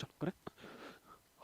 चलो करें।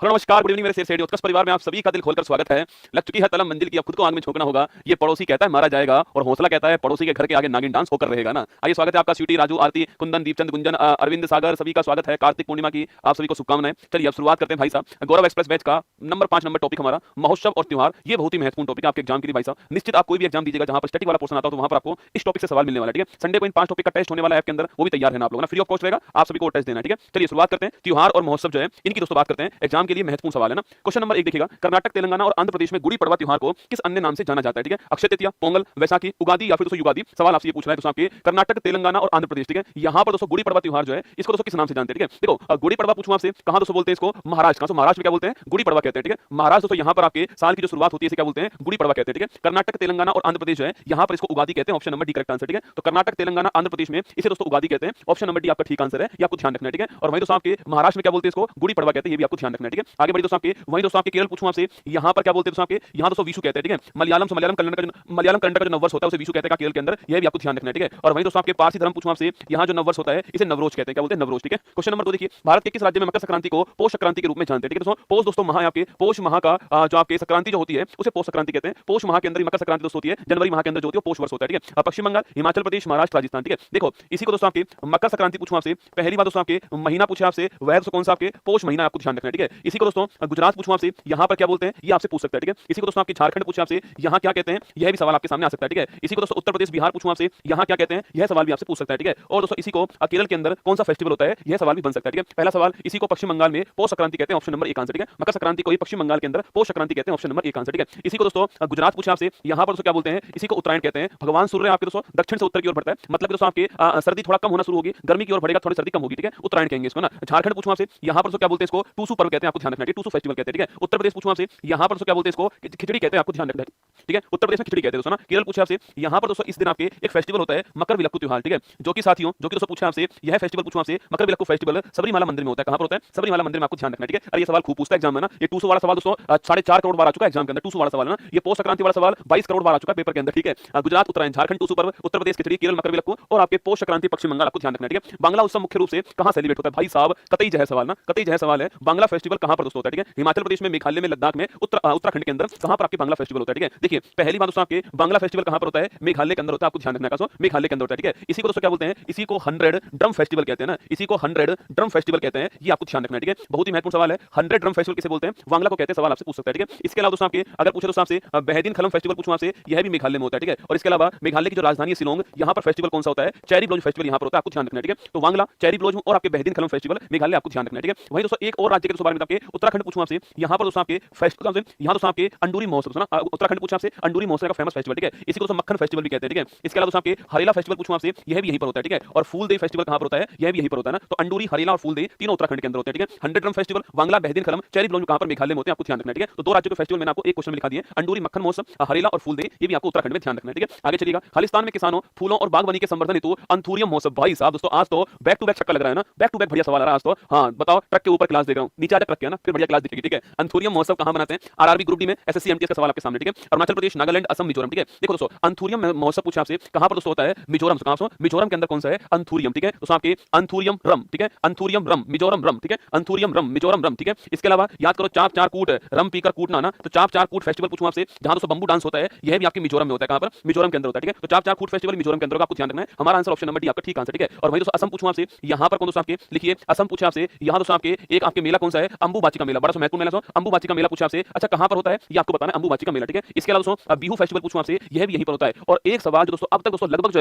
हेलो नमस्कार, गुड इवनिंग मेरे शेर उत्कर्ष परिवार में आप सभी का दिल खोलकर स्वागत है। लग चुकी है तलम मंजिल की, अब खुद को आग में झोंकना होगा। ये पड़ोसी कहता है मारा जाएगा और हौसला कहता है पड़ोसी के घर के आगे नागिन डांस होकर रहेगा ना। आइए स्वागत है आपका स्वीटी, राजू, आरती, कुंदन, दीपचंद, गुंजन, अरविंद, सागर, सभी का स्वागत है। कार्तिक पूर्णिमा की आप सभी को शुभकामनाएं। चलिए अब शुरुआत करते हैं भाई साहब। गौरव एक्सप्रेस बैच का नंबर 5 नंबर टॉपिक हमारा महोत्सव और त्योहार। ये बहुत ही महत्वपूर्ण टॉपिक है आपके एग्जाम के लिए भाई साहब। निश्चित आप कोई भी एग्जाम दीजिएगा जहां पर स्टैटिक वाला पोर्शन आता हो तो वहां पर आपको इस टॉपिक से सवाल मिलने वाला है। ठीक है, संडे को इन 5 टॉपिक का टेस्ट होने वाला है आपके अंदर, वो भी तैयार है आप लोग ना, फ्री ऑफ कॉस्ट रहेगा, आप सभी को टेस्ट देना है। ठीक है, चलिए शुरुआत करते हैं। त्योहार और महोत्सव जो है इनकी दोस्तों बात करते हैं, एग्जाम के लिए महत्वपूर्ण सवाल है ना। क्वेश्चन नंबर 1 देखिएगा, कर्नाटक, तेलंगाना और आंध्र प्रदेश में गुड़ी पड़वा त्योहार को किस अन्य नाम से जाना जाता है? ठीक है, अक्षय तृतीया, पोंगल, वैसाखी, उगादी या फिर दोस्तों युगादी। सवाल आपसे ये पूछ रहा है दोस्तों आपके कर्नाटक, तेलंगाना और आंध्र प्रदेश। ठीक है, यहां पर दोस्तों गुड़ी पड़वा त्योहार जो है इसको दोस्तों किस नाम से जानते हैं? ठीक है, देखो गुड़ी पड़वा पूछूं आपसे, कहां दोस्तों बोलते हैं इसको? महाराष्ट्र। कहां? महाराष्ट्र में क्या बोलते हैं? गुड़ी पड़वा कहते हैं। ठीक है, महाराष्ट्र दोस्तों यहां पर आपके साल की जो शुरुआत होती है इसे क्या बोलते हैं? गुड़ी पड़वा कहते हैं। ठीक है, कर्नाटक, तेलंगाना और आंध्र प्रदेश जो है यहां पर इसको उगादी कहते हैं। Option number D correct answer. ठीक है, तो कर्नाटक, तेलंगाना, आंध्र प्रदेश में इसे दोस्तों उगादी कहते हैं। ऑप्शन नंबर डी आपका ठीक आंसर है, ये आपको ध्यान रखना है। ठीक है, और वहीं दोस्तों आपके महाराष्ट्र में क्या बोलते हैं इसको? गुड़ी पड़वा कहते हैं, ये भी आपको ध्यान रखना है। ठीक है, आगे बढ़िए दोस्तों आपके, वहीं दोस्तों आपके केरल पूछूं आपसे, यहां पर क्या बोलते हैं दोस्तों आपके? यहां दोस्तों विशु कहते हैं। ठीक है, मलयालम से मलयालम कैलेंडर का जो नववर्ष होता है उसे विशु कहते हैं केरल के अंदर, यह भी आपको ध्यान रखना है। ठीक है, और वहीं दोस्तों आपके पारसी धर्म पूछूं आपसे, यहां जो नववर्ष होता है इसे नवरोज कहते हैं। क्या बोलते हैं? नवरोज। ठीक है, क्वेश्चन नंबर 2 देखिए, भारत के किस राज्य में मकर संक्रांति को पौष संक्रांति के रूप में जानते हैं? ठीक है दोस्तों, पौष दोस्तों माह आपके पौष माह का जो आपके संक्रांति जो होती है उसे पौष संक्रांति कहते हैं। पौष माह के अंदर मकर संक्रांति दोस्तों होती है, जनवरी माह के अंदर जो होती है पौष वर्ष होता है। ठीक है, पश्चिम बंगाल, हिमाचल प्रदेश, महाराष्ट्र, राजस्थान। ठीक है, देखो इसी को दोस्तों आपके मकर संक्रांति पूछूं आपसे, पहली बार दोस्तों आपके महीना पूछे आपसे, वह दोस्तों कौन सा? आपके पौष महीना, आपको ध्यान रखना है। ठीक है, इसी को दोस्तों गुजरात पूछूं आपसे, यहां पर क्या बोलते हैं ये आपसे पूछ सकता है। ठीक है, इसी को दोस्तों आपके झारखंड पूछे आपसे, यहां क्या कहते हैं, यह भी सवाल आपके सामने आ सकता है। ठीक है, इसी को दोस्तों उत्तर प्रदेश, बिहार पूछूं आपसे, यहां क्या कहते हैं, यह सवाल भी आपसे पूछ सकता है। ठीक है, और दोस्तों इसी को केरल के अंदर कौन सा फेस्टिवल होता है यह सवाल भी बन सकता है। ठीक है, पहला सवाल, इसी को पश्चिम बंगाल में पौष संक्रांति कहते हैं। Option number 1 answer. ठीक है, मकर संक्रांति को ही पश्चिम बंगाल के अंदर पौष संक्रांति कहते हैं। Option number 1 answer. ठीक है, इसी को दोस्तों गुजरात पूछे आपसे, यहां पर दोस्तों क्या बोलते हैं, इसी को उत्तरायण कहते हैं। भगवान सूर्य आपके दोस्तों दक्षिण से उत्तर की ओर बढ़ता है, मतलब कि दोस्तों आपके सर्दी थोड़ा कम होना शुरू होगी, गर्मी की ओर बढ़ेगा, थोड़ी सर्दी कम होगी। ठीक है, उत्तरायण कहेंगे इसको ना। झारखंड पूछूं आपसे, यहां पर दोस्तों क्या बोलते हैं इसको? टूसू पर्व कहते हैं, आपको ध्यान रखना है। टूसू फेस्टिवल कहते हैं। ठीक है, उत्तर प्रदेश पूछूं आपसे, यहां पर दोस्तों क्या बोलते हैं इसको? खिचड़ी कहते हैं, आपको ध्यान रखना है। ठीक है, उत्तर प्रदेश में खिचड़ी कहते हैं दोस्तों ना। केरल पूछे आपसे, यहां पर दोस्तों इस दिन आपके एक फेस्टिवल होता है मकर विलक्कू त्योहार। ठीक है, जो कि साथियों जो कि दोस्तों पूछे आपसे, यह फेस्टिवल पूछूं आपसे, मकर विलक्कू फेस्टिवल सबरीमाला मंदिर में होता है। कहां पर होता है? सबरीमाला मंदिर में, आपको ध्यान रखना है। ठीक है, अरे ये सवाल खूब पूछता है एग्जाम में ना, ये टूसू वाला सवाल दोस्तों 4.5 करोड़ बार आ चुका है एग्जाम के अंदर। टूसू वाला सवाल है ना, ये पौष संक्रांति वाला सवाल 22 करोड़ बार आ चुका है पेपर के अंदर। ठीक है, गुजरात उत्तरायण, झारखंड टूसू पर्व, उत्तर प्रदेश खिचड़ी, केरल मकर विलक्कू और आपके पौष संक्रांति पश्चिम बंगाल, आपको ध्यान रखना है। ठीक है, बांग्ला उत्सव मुख्य रूप से कहां सेलिब्रेट होता है? भाई साहब कतई जो है सवाल ना, कतई जो है सवाल है, बांग्ला फेस्टिवल कहां पर दोस्तों होता है? ठीक है, हिमाचल प्रदेश में, मेघालय में, लद्दाख में, उत्तराखंड के अंदर कहां पर आपके बांग्ला फेस्टिवल होता है? ठीक है, देखिए पहली बार दोस्तों आपके बांग्ला फेस्टिवल कहां पर होता है? मेघालय के अंदर होता है, आपको ध्यान रखना है। मेघालय के अंदर होता है। ठीक है, इसी को दोस्तों क्या बोलते हैं? इसी को 100 ड्रम फेस्टिवल कहते हैं ना, इसी को 100 ड्रम फेस्टिवल कहते हैं, ये आपको ध्यान रखना है। ठीक है, बहुत ही महत्वपूर्ण सवाल है, 100 ड्रम फेस्टिवल किसे बोलते हैं? बांग्ला को कहते हैं, सवाल आपसे पूछ सकता है। ठीक है, इसके अलावा दोस्तों आपके अगर पूछे दोस्तों आपसे बेहदीन खलम फेस्टिवल पूछूं आपसे, यह भी मेघालय में होता है। ठीक है, और इसके अलावा मेघालय की जो राजधानी है शिलोंग, यहां पर फेस्टिवल कौन सा होता है? चेरी ब्लॉसम फेस्टिवल यहां पर होता है, आपको ध्यान रखना है। ठीक है, तो बांग्ला, चेरी ब्लॉसम और आपके बेहदीन खलम फेस्टिवल मेघालय, आपको ध्यान रखना है। ठीक है, वहीं दोस्तों एक और राज्य के बारे में आपके उत्तराखंड पूछूं आपसे, यहां पर दोस्तों आपके फेस्टिवल, यहां दोस्तों आपके अंडूरी महोत्सव ना, उत्तराखंड पूछा आपसे, अंडूरी महोत्सव का फेमस फेस्टिवल। ठीक है, इसी को दोस्तों मक्खन फेस्टिवल भी कहते हैं। ठीक है, इसके अलावा दोस्तों आपके हरेला फेस्टिवल पूछूं आपसे, यह भी यहीं पर होता है। ठीक है, और फूल देव फेस्टिवल कहां पर होता है? यह भी यहीं पर होता है ना, तो अंडूरी, हरेला और फूल देव तीनों उत्तराखंड के अंदर होते हैं। ठीक है, 100 ड्रम फेस्टिवल बांग्ला, बेहदीन खलम, चेरी ब्लॉसम कहां पर? मेघालय में होते हैं, आपको ध्यान रखना है। ठीक है, तो दो राज्यों के फेस्टिवल मैंने आपको एक क्वेश्चन में लिखा दिए, अंडूरी, मक्खन महोत्सव, हरेला और फूल देव, ये भी आपको उत्तराखंड में ध्यान रखना है। ठीक है, आगे चलिएगा, खालिस्तान में किसानों, फूलों और बागवानी के संवर्धन हेतु अंथूरियम महोत्सव। भाई साहब दोस्तों आज तो बैक टू बैक चक्कर लग रहा है ना, बैक टू बैक बढ़िया सवाल आ रहा है आज तो। हाँ बताओ, ट्रक के ऊपर क्लास दे रहा हूं, नीचे आजा ट्रक के ना, फिर बढ़िया क्लास दिखेगी। ठीक है, अंथूरियम महोत्सव कहां बनाते हैं? आरआरबी ग्रुप डी में, एसएससी एमटीएस का सवाल आपके सामने। ठीक है, अरुणाचल प्रदेश, नागालैंड, असम, मिजोरम। ठीक है, देखो दोस्तों अंथूरियम महोत्सव पूछा आपसे, कहां पर दोस्तों होता है? मिजोरम। कहां से? मिजोरम के अंदर कौन सा है? अंथूरियम। ठीक है, दोस्तों आपके अंथूरियम रम। ठीक है, अंथूरियम रम, मिजोरम रम। ठीक है, अंथूरियम रम, मिजोरम रम। ठीक है, इसके अलावा याद करो चाप चार कूट, रम पीकर कूटना ना, तो चाप चार कूट फेस्टिवल पूछूं आपसे, जहां दोस्तों बंबू डांस होता है, यह भी आपके मिजोरम में होता है। कहां पर? मिजोरम के अंदर होता है। ठीक है, तो चाप चार कूट फेस्टिवल मिजोरम के अंदर होगा, आपको ध्यान रखना है। हमारा आंसर ऑप्शन नंबर डी आपका ठीक आंसर। ठीक है, और वहीं दोस्तों असम पूछूं आपसे, यहां पर कौन दोस्तों आपके लिखिए, असम पूछे आपसे, यहां दोस्तों आपके एक आपके मेला कौन सा है? अंबुबाची का मेला, बड़ा महत्वपूर्ण मेला। अंबुबाची का मेला पूछा आपसे, अच्छा कहां पर होता है ये आपको बताना है, अंबुबाची का मेला। ठीक है, इसके अलावा दोस्तों बिहू फेस्टिवल पूछूं आपसे, यह भी यहीं पर होता है। और एक सवाल जो दोस्तों अब तक दोस्तों लगभग जो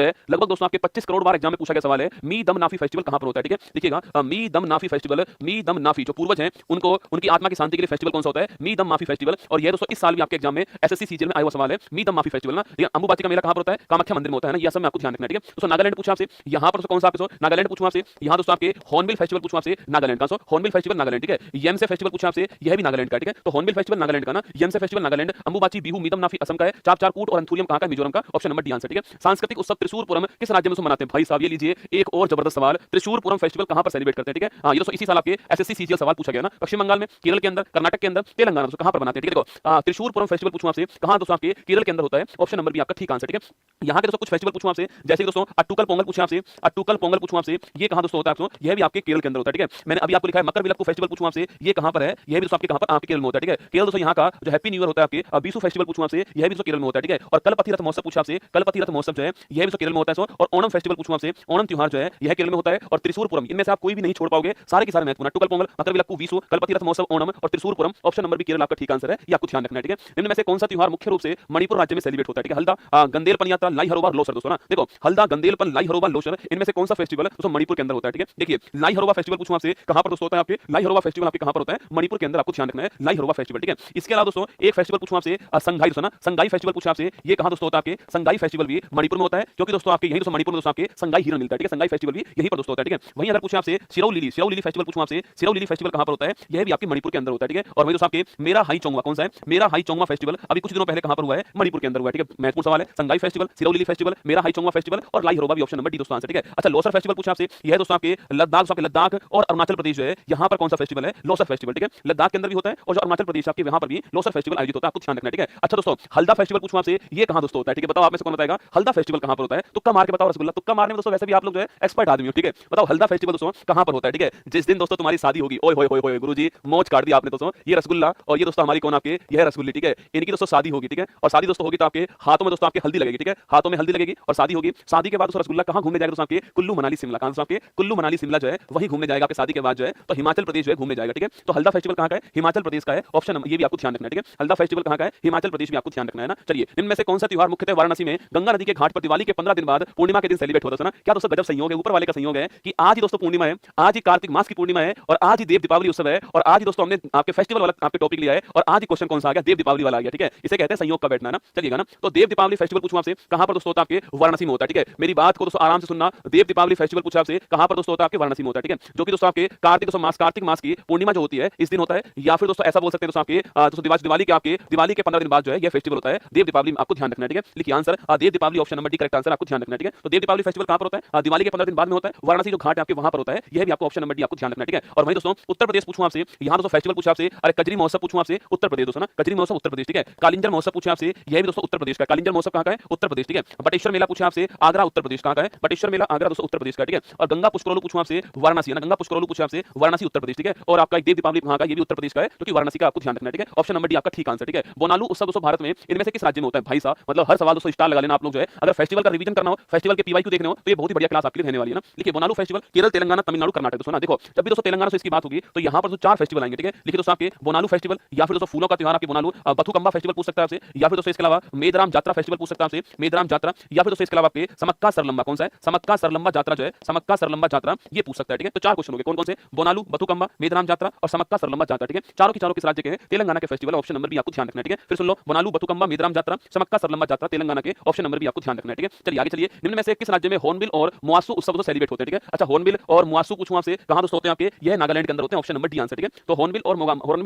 है, लगभग दोस्तों आपके 25 करोड़ बार एग्जाम में पूछा गया सवाल है, मी दम नाफी फेस्टिवल कहां पर होता है? ठीक है, देखिएगा मी दम नाफी फेस्टिवल, मी दम नाफी जो पूर्वज हैं उनको उनकी आत्मा की शांति के लिए फेस्टिवल कौन सा होता है? मी दम माफी फेस्टिवल। और ये दोस्तों इस साल भी आपके एग्जाम में एसएससी सीजीएल में आया हुआ सवाल है, मी दम माफी फेस्टिवल ना। ठीक है, अंबुबाची का मेला कहां पर होता है? कामाख्या मंदिर में होता है ना, ये सब में आपको ध्यान रखना है। ठीक है, दोस्तों नागालैंड पूछा आपसे, यहां पर कौन सा आपके नागालैंड पूछूं आपसे, यहां दोस्तों आपके हॉर्नबिल फेस्टिवल पूछूं आपसे, नागालैंड का हॉर्नबिल फेस्टिवल नागालैंड। ठीक है, येमसे फेस्टिवल पूछा आपसे, यह भी नागालैंड का, ठीक है। तो हॉर्नबिल फेस्टिवल नागालैंड का ना, येमसे फेस्टिवल नागालैंड, अंबुबाची बिहू मीदम नाफी असम का है, चापचारकूट और अंथुरियम कहां का, मिजोरम का, ऑप्शन नंबर डी आंसर, ठीक है। सांस्कृतिक उत्सव त्रिशूरपुरम किस राज्य में मनाते हैं भाई साहब, ये लीजिए एक और जबरदस्त सवाल, त्रिशूरपुरम फेस्टिवल कहां पर सेलिब्रेट करते हैं, ठीक है। हाँ, ये दोस्तों इसी साल आपके एसएससी सीजीएल सवाल पूछा गया ना, पश्चिम बंगाल में, केरल के अंदर, कर्नाटक के अंदर, तेलंगाना में, कहां पर बनाते हैं, ठीक है। देखो त्रिशूरपुरम फेस्टिवल पूछूं आपसे, कहां दोस्तों आपके केरल के अंदर होता है, ऑप्शन नंबर बी आपका ठीक आंसर, ठीक है। यहाँ के दोस्तों कुछ फेस्टिवल पूछूं आपसे, जैसे दोस्तों अट्टुकल पोंगल पूछा आपसे, अट्टुकल पोंगल पूछूं आपसे, ये कहां दोस्तों होता है आपको, यह भी आपके केरल के अंदर होता है, ठीक है। मैंने अभी आपको लिखा है मकर विलक्कू फेस्टिवल पूछूं आपसे, ये कहां पर है, यह भी दोस्तों आपके कहां पर, आपके केरल में होता है, ठीक है। केरल दोस्तों यहाँ का जो हैप्पी न्यू ईयर होता है आपके, बीसू फेस्टिवल पूछूं आपसे, यह भी दोस्तों केरल में होता है, ठीक है। और कलपति रथ महोत्सव पूछा आपसे, कलपति रथ महोत्सव जो है यह भी दोस्तों केरल में होता है। और ओणम फेस्टिवल पूछूं आपसे, ओणम त्योहार जो है यह केरल में होता है। और त्रिशूरपुरम, इनमें से आप कोई भी नहीं छोड़ पाओगे, सारे के सारे महत्वपूर्ण, अट्टुकल पोंगल, मकर विलक्कू, बीसू, कलपति रथ महोत्सव, ओणम और Thrissur Pooram, option number B Kerala आपका ठीक आंसर है, ये आपको ध्यान रखना है, ठीक है। इनमें से कौन सा त्योहार मुख्य रूप से मणिपुर राज्य में सेलिब्रेट होता है, ठीक है। हल्दा गंदेलपन यात्रा, लाई हरोबा, लोसर दोस्तों ना, देखो हल्दा गंदेलपन लाई हरोबा लोसर, इनमें से कौन सा फेस्टिवल दोस्तों मणिपुर के अंदर होता है, ठीक है। देखिए लाई हरोबा फेस्टिवल पूछूं आपसे, कहां पर दोस्तों होता है आपके, लाई हरोबा फेस्टिवल आपके कहां पर होता है, मणिपुर के अंदर, आपको ध्यान रखना है लाई हरोबा फेस्टिवल, ठीक है। इसके अलावा दोस्तों एक फेस्टिवल पूछूं आपसे, संगाई दोस्तों ना, संगाई फेस्टिवल पूछा आपसे, ये कहां दोस्तों होता है आपके, संगाई फेस्टिवल भी मणिपुर में होता है, क्योंकि दोस्तों आपके यही दोस्तों मणिपुर में दोस्तों आपके संगाई हिरण मिलता है, ठीक है। संगाई फेस्टिवल भी यहीं पर दोस्तों होता है, ठीक है। वहीं अगर पूछे आपसे सिरौ लिली फेस्टिवल पूछूं आपसे, सिरौ लिली फेस्टिवल कहां पर होता है, यह भी आपके मणिपुर के अंदर होता है, ठीक है। और वहीं दोस्तों आपके मेरा हाई चोंगवा कौन सा है, मेरा हाई चोंगवा फेस्टिवल अभी कुछ दिनों पहले कहां पर हुआ है, मणिपुर के अंदर हुआ है, ठीक है। महत्वपूर्ण सवाल है, Sangai festival, Shirui lily festival, मेरा हाई चोंगवा फेस्टिवल और लाई हरोबा भी ऑप्शन नंबर डी दोस्तों आंसर, ठीक है। अच्छा लोसर फेस्टिवल पूछा आपसे, यह दोस्तों आपके लद्दाख और अरुणाचल प्रदेश जो है यहां पर कौन सा फेस्टिवल है, लोसर फेस्टिवल, ठीक है। लद्दाख के अंदर भी होता है और जो अरुणाचल प्रदेश आपके वहां पर भी लोसर फेस्टिवल आयोजित होता है, आपको ध्यान रखना है, ठीक है। अच्छा दोस्तों हल्दा फेस्टिवल पूछूं आपसे, ये कहां दोस्तों होता है, ठीक है। बताओ आप में से कौन बताएगा हल्दा फेस्टिवल कहां पर होता है, तुक्का मार के बताओ रसगुल्ला, तुक्का मारने में दोस्तों वैसे भी आप लोग जो है एक्सपर्ट आदमी हो, ठीक है। बताओ हल्दा फेस्टिवल दोस्तों कहां पर होता है, ठीक है। जिस दिन दोस्तों तुम्हारी शादी होगी, ओए होए होए होए गुरुजी मौज काट दी आपने दोस्तों, ये रसगुल्ला और ये दोस्तों हमारी कौन आपके, यह रसगुल्ली, ठीक है। इनकी दोस्तों शादी होगी, ठीक है। और शादी दोस्तों होगी तो आपके हाथों में दोस्तों आपके हल्दी लगेगी, ठीक है। हाथों में हल्दी लगेगी और शादी होगी, शादी के बाद दोस्तों रसगुल्ला कहां घूमने जाएगा दोस्तों आपके, कुल्लू मनाली शिमला, कहां दोस्तों आपके कुल्लू मनाली शिमला जो है वही घूमने जाएगा आपके शादी के बाद जो है, तो हिमाचल प्रदेश जो है घूमने जाएगा, ठीक है। तो हल्दा फेस्टिवल कहां का है, हिमाचल प्रदेश का है, ऑप्शन ये भी आपको ध्यान रखना है, ठीक है। हल्दा फेस्टिवल कहां का है, हिमाचल प्रदेश भी आपको ध्यान रखना है ना। चलिए इनमें से कौन सा त्योहार मुख्यतः वाराणसी में गंगा नदी के घाट पर दिवाली के 15 दिन बाद पूर्णिमा के दिन सेलिब्रेट होता है ना। क्या दोस्तों गजब संयोग है, ऊपर वाले का संयोग है कि आज ही दोस्तों पूर्णिमा है, आज ही कार्तिक मास की पूर्णिमा है और आज ही देव दीपावली उत्सव है और आज ही दोस्तों हमने आपके फेस्टिवल वाला आपके टॉपिक लिया है और आज ही क्वेश्चन कौन सा आ गया, देव दीपावली वाला आ गया, ठीक है। इसे कहते हैं संयोग का बैठना ना। चलिएगा ना, तो देव दीपावली फेस्टिवल पूछूं आपसे कहां पर दोस्तों होता है, आपके वाराणसी में होता है, ठीक है। मेरी बात को दोस्तों आराम से सुनना, देव दीपावली फेस्टिवल पूछा आपसे कहां पर दोस्तों होता है, आपके वाराणसी में होता है, ठीक है। जो कि दोस्तों आपके कार्तिक मास की पूर्णिमा जो होती है इस दिन होता है, या फिर दोस्तों ऐसा बोल सकते हैं दोस्तों आपके दोस्तों दिवाली के 15 दिन बाद जो है यह फेस्टिवल होता है देव दीपावली, आपको ध्यान रखना है, ठीक है। लिखिए answer Dev Deepawali, option number D correct answer, आपको ध्यान रखना है, ठीक है। तो देव दीपावली फेस्टिवल कहां पर होता है, दिवाली के 15 दिन बाद में होता है, वाराणसी जो घाट है आपके वहां पर होता है, यह भी आपको ऑप्शन नंबर डी आपको ध्यान रखना है, ठीक है। और वहीं दोस्तों उत्तर प्रदेश पूछूं आपसे, यहां दोस्तों फेस्टिवल पूछा आपसे, अरे कजरी महोत्सव पूछूं आपसे, उत्तर प्रदेश दोस्तों ना, कजरी महोत्सव उत्तर प्रदेश, ठीक है। कालिंजर महोत्सव पूछे आपसे, यह भी दोस्तों उत्तर प्रदेश का, कालिंजर महोत्सव कहां का है, उत्तर प्रदेश, ठीक है। बटेश्वर मेला पूछे आपसे, आगरा उत्तर प्रदेश कहां का है, बटेश्वर मेला आगरा दोस्तों उत्तर प्रदेश का, ठीक है। और गंगा पुष्करोलू पूछूं आपसे, वाराणसी है ना, गंगा पुष्करोलू पूछे आपसे, वाराणसी उत्तर प्रदेश, ठीक है। और आपका देव दीपावली कहां का, ये भी उत्तर प्रदेश का है, क्योंकि वाराणसी का आपको ध्यान रखना है, ठीक है। ऑप्शन नंबर डी आपका ठीक आंसर, ठीक है। बोनालू उत्सव दोस्तों भारत में इनमें से किस राज्य में होता है भाई साहब, मतलब हर सवाल दोस्तों स्टार लगा लेना आप लोग जो है, अगर फेस्टिवल का रिवीजन करना हो, फेस्टिवल के पीवाईक्यू देखने हो तो ये बहुत ही बढ़िया क्लास आपके लिए रहने वाली है ना। लिखिए बोनालू फेस्टिवल केरल, तेलंगाना, तमिलनाडु, कर्नाटक दोस्तों ना। देखो जब भी दोस्तों तेलंगाना से इसकी बात होगी तो यहां पर तो 4 फेस्टिवल आएंगे, ठीक है। लिखिए दोस्तों आपके बोनालू फेस्टिवल, या फिर दोस्तों फूलों का त्योहार आपके बोनालू, बथुकंबा फेस्टिवल पूछ सकता है आपसे, या फिर दोस्तों इसके अलावा मेदराम जात्रा फेस्टिवल पूछ सकता है आपसे, मेदराम जात्रा, या फिर दोस्तों इसके अलावा आपके समक्का सरलंबा कौन सा है, समक्का सरलंबा जात्रा जो है, समक्का सरलंबा जात्रा ये पूछ सकता है, ठीक है। तो 4 क्वेश्चन हो गए, कौन कौन से, बोनालू, बथुकंबा, मेदराम जात्रा और समक्का सरलंबा जात्रा, ठीक है। चारों की चारों किस राज्य के हैं, तेलंगाना के फेस्टिवल, ऑप्शन नंबर भी आपको ध्यान रखना है, ठीक है। फिर सुन लो, बोनालू, बथुकंबा, मेदराम जात्रा, समक्का सरलंबा जात्रा तेलंगाना के, ऑप्शन नंबर भी आपको ध्यान रखना है, ठीक है। चलिए आगे चलिए, निम्न में से किस राज्य में हॉर्नबिल और मुआसू उत्सव सेलिब्रेट होते हैं, ठीक है। अच्छा हॉर्नबिल और मुआसू पूछूं आपसे कहां दोस्तों होते हैं आपके, यह नागालैंड के अंदर होते हैं, ऑप्शन नंबर डी आंसर, ठीक है। तो हॉर्नबिल